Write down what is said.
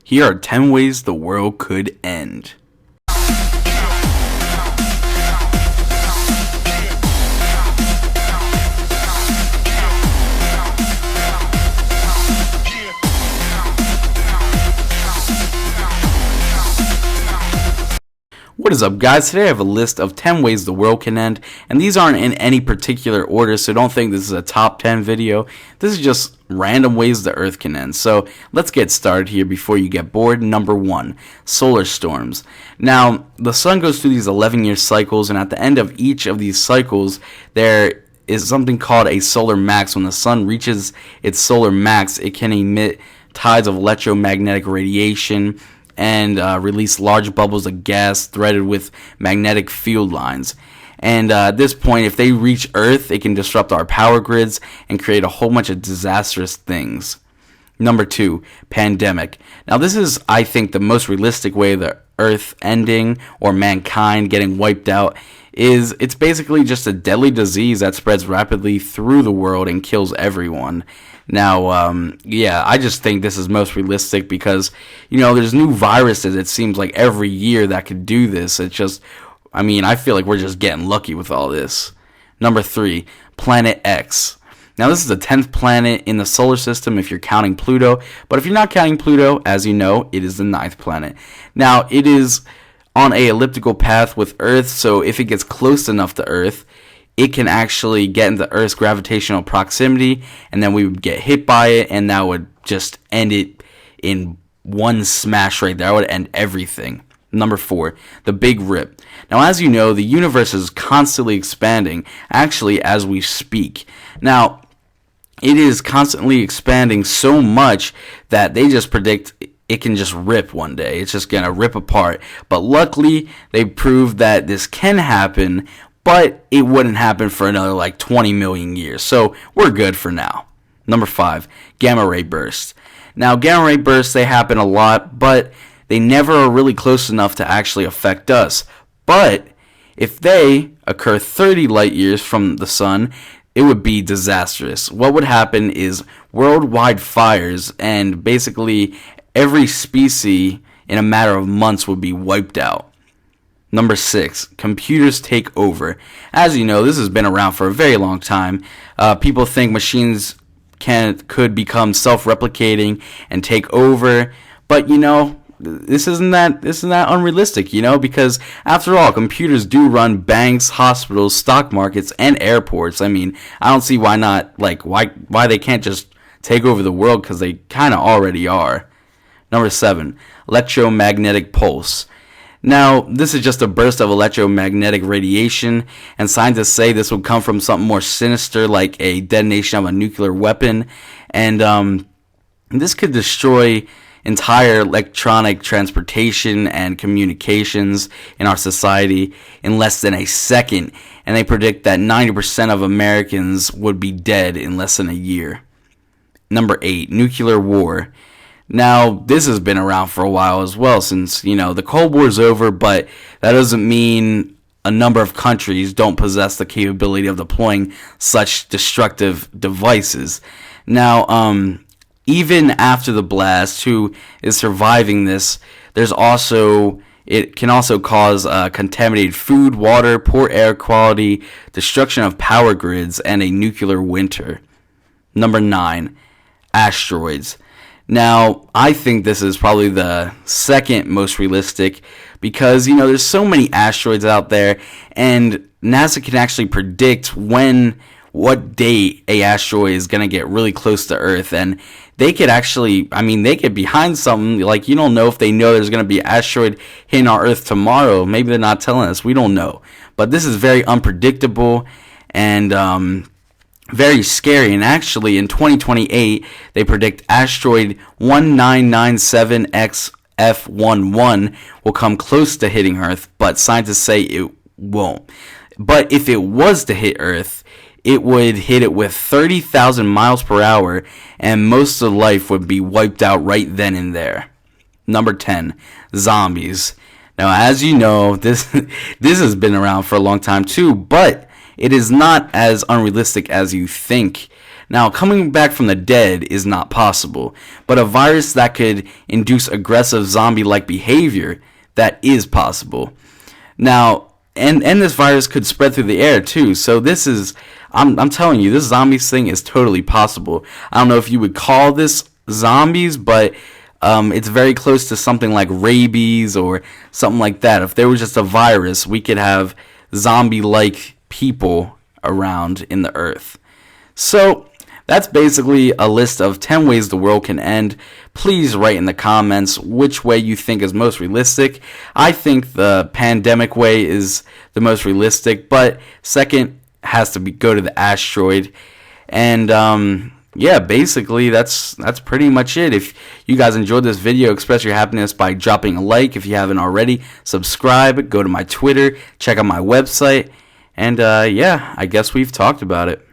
Here are 10 ways the world could end. What is up, guys? Today I have a list of 10 ways the world can end, and these aren't in any particular order, so don't think this is a top 10 video. This is just random ways the earth can end. So let's get started here before you get bored. Number 1, solar storms. Now, the sun goes through these 11-year cycles, and at the end of each of these cycles, there is something called a solar max. When the sun reaches its solar max, it can emit tides of electromagnetic radiation and release large bubbles of gas threaded with magnetic field lines. And at this point, if they reach Earth, it can disrupt our power grids and create a whole bunch of disastrous things. Number 2, pandemic. Now this is, I think, the most realistic way the Earth ending or mankind getting wiped out is it's basically just a deadly disease that spreads rapidly through the world and kills everyone. Now, I just think this is most realistic because, there's new viruses, it seems like every year that could do this. It's just, I feel like we're just getting lucky with all this. Number 3, Planet X. Now, this is the 10th planet in the solar system if you're counting Pluto, but if you're not counting Pluto, as you know, it is the 9th planet. Now, it is on a elliptical path with Earth, so if it gets close enough to Earth, it can actually get into Earth's gravitational proximity, and then we would get hit by it, and that would just end it in one smash right there. That would end everything. Number 4, the Big Rip. Now, as you know, the universe is constantly expanding, actually, as we speak. Now, it is constantly expanding so much that they just predict it can just rip one day. It's just going to rip apart. But luckily, they proved that this can happen, but it wouldn't happen for another 20 million years. So we're good for now. Number 5, gamma ray bursts. Now, gamma ray bursts, they happen a lot, but they never are really close enough to actually affect us. But if they occur 30 light years from the sun, it would be disastrous. What would happen is worldwide fires, and basically every species in a matter of months would be wiped out. Number 6, computers take over. As you know, this has been around for a very long time. People think machines could become self-replicating and take over, but this isn't that unrealistic, because after all, computers do run banks, hospitals, stock markets, and airports. I don't see why not, why they can't just take over the world, because they kind of already are. Number 7, electromagnetic pulse. Now, this is just a burst of electromagnetic radiation, and scientists say this would come from something more sinister, like a detonation of a nuclear weapon, and this could destroy entire electronic transportation and communications in our society in less than a second, and they predict that 90% of Americans would be dead in less than a year. Number 8, nuclear war. Now, this has been around for a while as well, since, the Cold War is over, but that doesn't mean a number of countries don't possess the capability of deploying such destructive devices. Now, even after the blast, who is surviving this, it can also cause contaminated food, water, poor air quality, destruction of power grids, and a nuclear winter. Number 9, asteroids. Now, I think this is probably the second most realistic because, there's so many asteroids out there, and NASA can actually predict what date a asteroid is going to get really close to Earth, and they could actually, they could behind something, you don't know if they know there's going to be an asteroid hitting our Earth tomorrow. Maybe they're not telling us. We don't know. But this is very unpredictable, and very scary. And actually, in 2028, they predict asteroid 1997XF11 will come close to hitting Earth, but scientists say it won't. But if it was to hit Earth, it would hit it with 30,000 miles per hour, and most of life would be wiped out right then and there. Number 10, zombies. Now, as you know, this has been around for a long time too, but it is not as unrealistic as you think. Now, coming back from the dead is not possible, but a virus that could induce aggressive zombie-like behavior, that is possible. Now, and this virus could spread through the air too. So this is, I'm telling you, this zombies thing is totally possible. I don't know if you would call this zombies, but it's very close to something like rabies or something like that. If there was just a virus, we could have zombie-like people around in the earth. So that's basically a list of 10 ways the world can end. Please write in the comments which way you think is most realistic. I think the pandemic way is the most realistic, but second has to be go to the asteroid. And yeah, basically that's pretty much it. If you guys enjoyed this video, express your happiness by dropping a like. If you haven't already, subscribe, go to my Twitter, check out my website, and yeah, I guess we've talked about it.